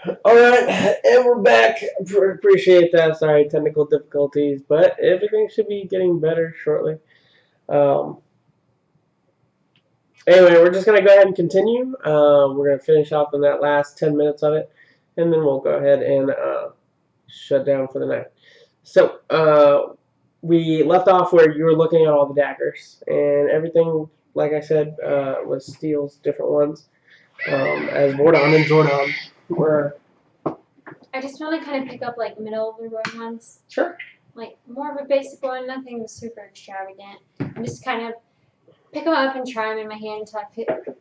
Alright, and we're back. Appreciate that. Sorry, technical difficulties, but everything should be getting better shortly. Um, anyway, we're just going to go ahead and continue. We're going to finish off in that last 10 minutes of it, and then we'll go ahead and shut down for the night. So, we left off where you were looking at all the daggers, and everything, like I said, was Steel's different ones, as Vordon and Jordan were. I just want to kind of pick up like middle of the road ones. Sure. Like more of a basic one, nothing super extravagant. I'm just kind of pick them up and try them in my hand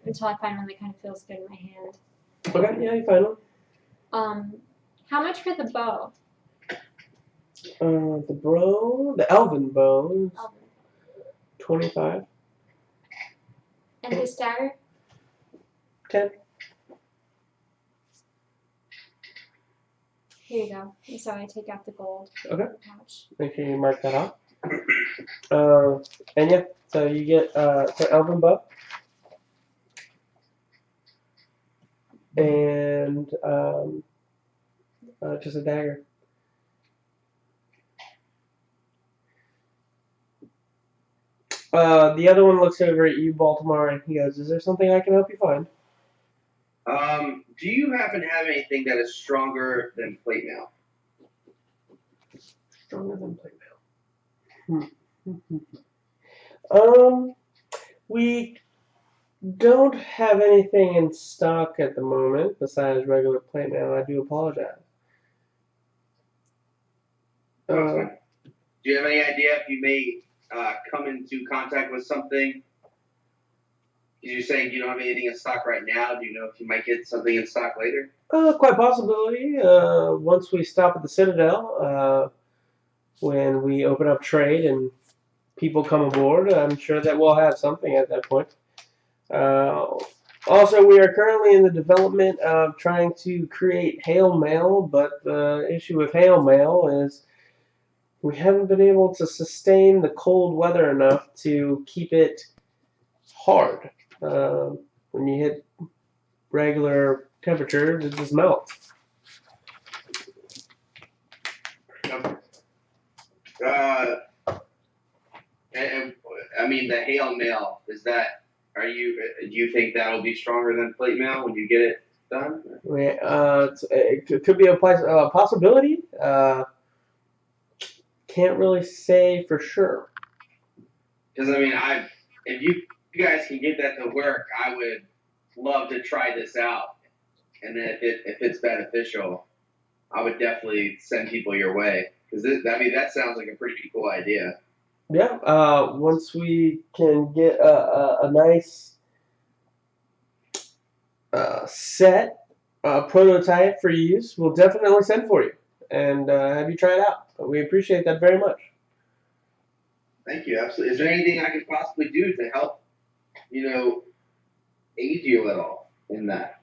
until I find one that kind of feels good in my hand. Okay, yeah, you find one. How much for the bow? The elven bow, 25. And this dagger? 10. Here you go. And so I take out the gold. Okay. Pouch. Make sure you mark that off. And yeah, so you get the elven bow. And just a dagger. The other one looks over at you, Baltimore, and he goes, "Is there something I can help you find?" Do you happen to have anything that is stronger than plate mail? Stronger than plate mail. We don't have anything in stock at the moment besides regular plate mail. I do apologize. Do you have any idea if you may come into contact with something? Because you're saying you don't have anything in stock right now. Do you know if you might get something in stock later? Quite possibility. Once we stop at the Citadel, when we open up trade and people come aboard, I'm sure that we'll have something at that point. Also, we are currently in the development of trying to create hail mail, but the issue with hail mail is we haven't been able to sustain the cold weather enough to keep it hard. When you hit regular temperatures, it just melts. And I mean, the hail mail, is that, do you think that'll be stronger than plate mail when you get it done? It could be a possibility. Can't really say for sure. Because I mean, if you guys can get that to work, I would love to try this out. And then if it's beneficial, I would definitely send people your way. Because that sounds like a pretty cool idea. Yeah. Once we can get a nice set prototype for use, we'll definitely send for you and have you try it out. We appreciate that very much. Thank you. Absolutely. Is there anything I could possibly do to help, aid you at all in that?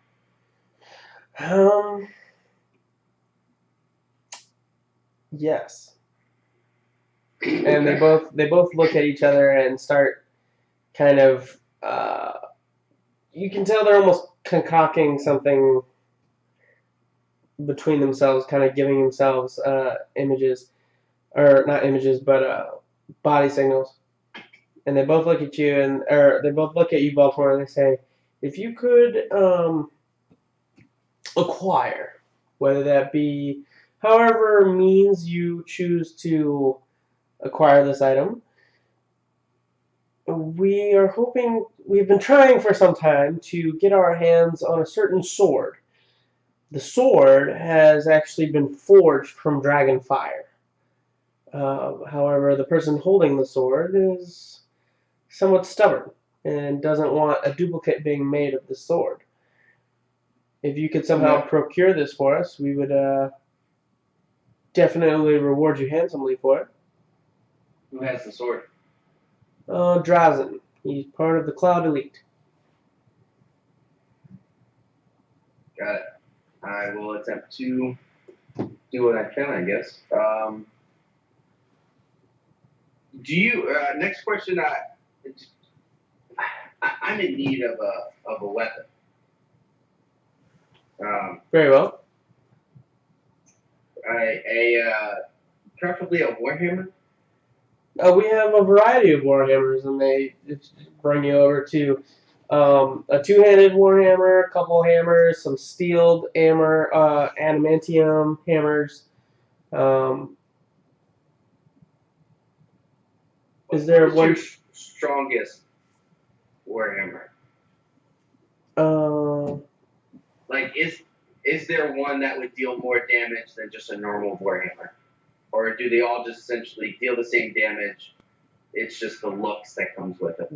Yes. And they both look at each other and start kind of. You can tell they're almost concocting something between themselves, kind of giving themselves images, or not images, but body signals. And they both look at you, or they both look at you, Baltimore, and they say, "If you could acquire, whether that be however means you choose to acquire this item, we are hoping, we've been trying for some time to get our hands on a certain sword. The sword has actually been forged from dragon fire. However, the person holding the sword is somewhat stubborn and doesn't want a duplicate being made of the sword. If you could somehow procure this for us, we would definitely reward you handsomely for it." Who has the sword? Drazen. He's part of the Cloud Elite. Got it. I will attempt to do what I can, I guess. Do you? Next question. I'm in need of a weapon. Very well. preferably a Warhammer. We have a variety of warhammers, and they bring you over to a two-handed warhammer, a couple hammers, some steeled hammer, adamantium hammers. Um, is there What's one? your strongest Warhammer? Uh, Like, is there one that would deal more damage than just a normal Warhammer, or do they all just essentially deal the same damage? It's just the looks that comes with it.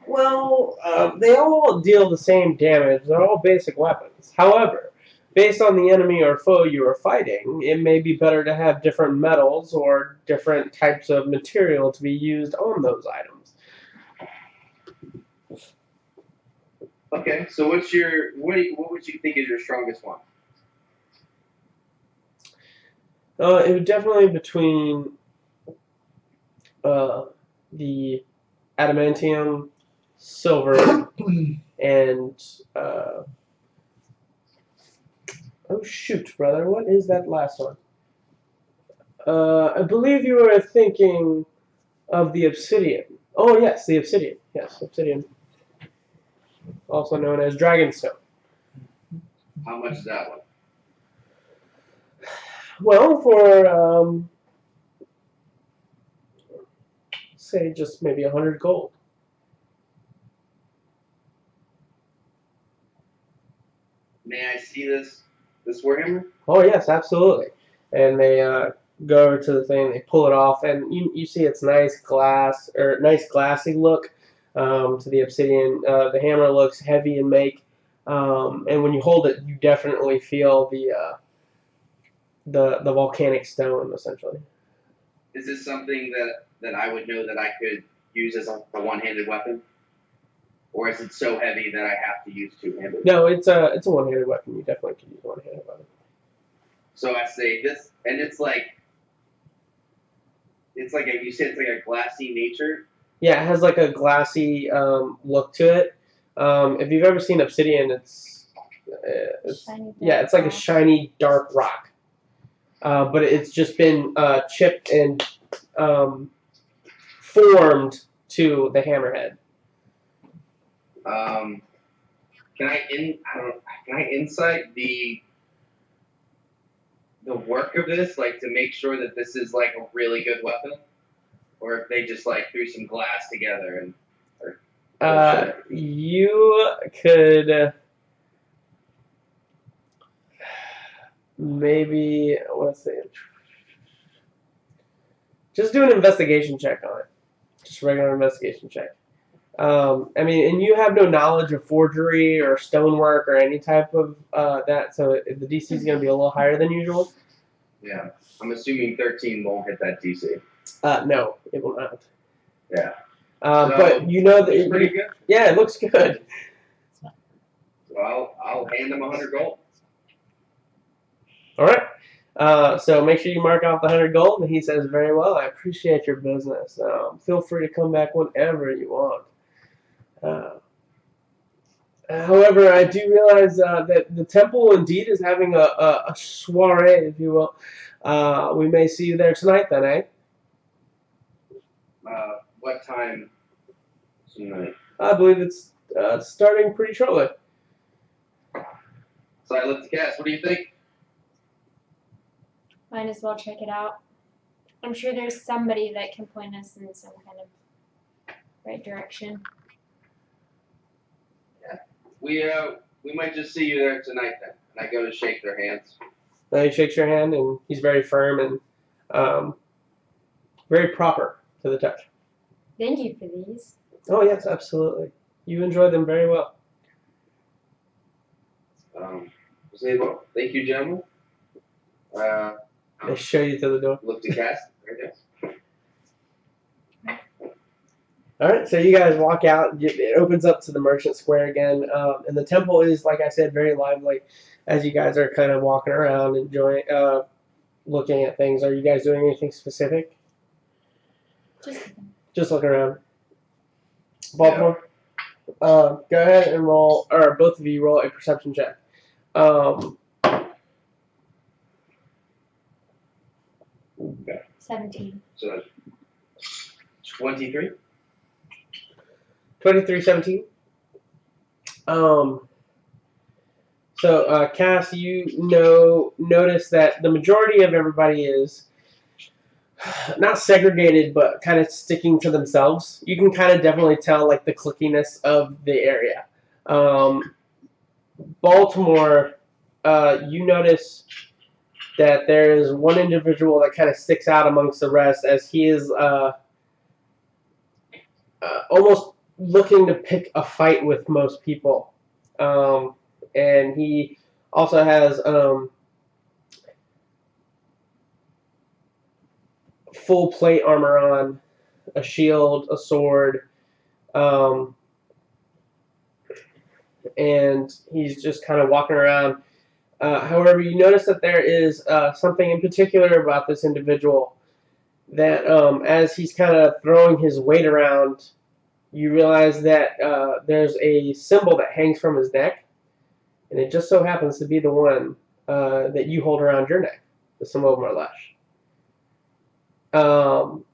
well, they all deal the same damage. They're all basic weapons. However, based on the enemy or foe you are fighting, it may be better to have different metals or different types of material to be used on those items. Okay, so what would you think is your strongest one? It would definitely between the adamantium, silver, and oh shoot, brother, what is that last one? I believe you were thinking of the obsidian. Oh yes, the obsidian. Yes, obsidian, also known as dragonstone. How much is that one? Well, for say just maybe 100 gold. May I see this Warhammer? Oh yes, absolutely. And they go over to the thing, they pull it off, and you see it's nice glass or nice glassy look to the obsidian. The hammer looks heavy in make, and when you hold it, you definitely feel the volcanic stone essentially. Is this something that I would know that I could use as a one-handed weapon, or is it so heavy that I have to use two-handed? No, it's a one-handed weapon. You definitely can use one-handed weapon. So I say this, and it's like you said it's like a glassy nature. Yeah, it has like a glassy look to it. If you've ever seen obsidian, Shiny yeah, it's like a rock. shiny dark rock, but it's just been chipped and formed to the hammerhead. Can I insight the work of this, like to make sure that this is like a really good weapon, or if they just like threw some glass together and You could maybe let's see, just do an investigation check on it. Just a regular investigation check. I mean, and you have no knowledge of forgery or stonework or any type of that, so the DC is going to be a little higher than usual. yeah, I'm assuming 13 won't hit that DC. No, it will not. Yeah. But you know that it's pretty good. Yeah, it looks good. So I'll hand them 100 gold. All right. So make sure you mark off the 100 gold, and he says, "Very well. I appreciate your business. Feel free to come back whenever you want." However, I do realize that the temple indeed is having a soiree, if you will. We may see you there tonight, then, eh? What time tonight? I believe it's starting pretty shortly. So I look to Cass. What do you think? Might as well check it out. I'm sure there's somebody that can point us in some kind of right direction. We might just see you there tonight then. And I go to shake their hands. He shakes your hand, and he's very firm and very proper to the touch. Thank you for these. Oh yes, absolutely. You enjoy them very well. Say well. Thank you, gentlemen. They show you to the door. Look to Cass. Right there. All right, so you guys walk out. It opens up to the merchant square again, and the temple is, like I said, very lively. As you guys are kind of walking around, enjoying, looking at things. Are you guys doing anything specific? Just looking around. Baltimore. Go ahead and roll, or both of you roll a perception check. Okay. 17. So 23. 23-17. So, Cass, notice that the majority of everybody is not segregated, but kind of sticking to themselves. You can kind of definitely tell like the clickiness of the area. Baltimore, you notice that there is one individual that kind of sticks out amongst the rest as he is almost looking to pick a fight with most people. And he also has full plate armor on, a shield, a sword, and he's just kind of walking around. However, you notice that there is something in particular about this individual that as he's kind of throwing his weight around, you realize that there's a symbol that hangs from his neck, and it just so happens to be the one that you hold around your neck, the symbol of Marlesh.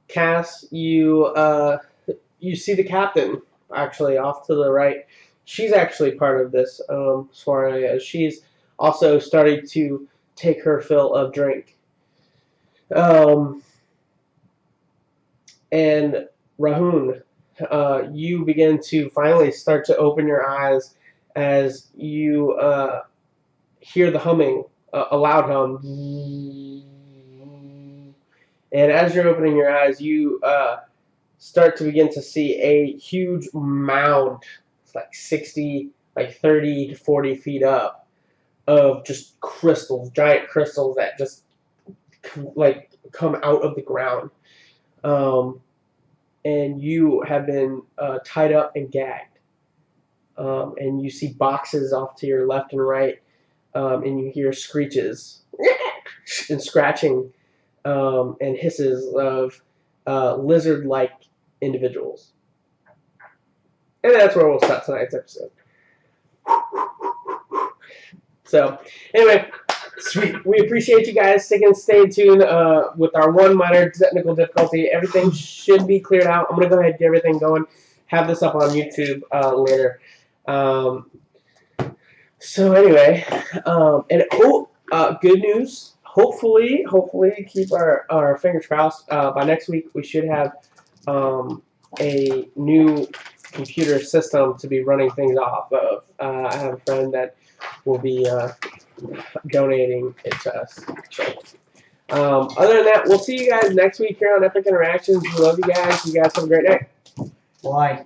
Cass, you see the captain actually off to the right. She's actually part of this soiree as she's also starting to take her fill of drink. And Rahun, you begin to finally start to open your eyes as you hear the humming, a loud hum. And as you're opening your eyes, you start to begin to see a huge mound. It's like 60, like 30 to 40 feet up of just crystals, giant crystals that just like come out of the ground. And you have been tied up and gagged. And you see boxes off to your left and right, and you hear screeches and scratching and hisses of lizard-like individuals. And that's where we'll start tonight's episode. So, anyway, sweet. We appreciate you guys sticking, staying tuned with our one minor technical difficulty. Everything should be cleared out. I'm going to go ahead and get everything going. Have this up on YouTube later. So anyway, good news. Hopefully, keep our fingers crossed. By next week, we should have a new computer system to be running things off of. I have a friend that will be donating it to us. So, other than that, we'll see you guys next week here on Epic Interactions. We love you guys. You guys have a great night. Bye.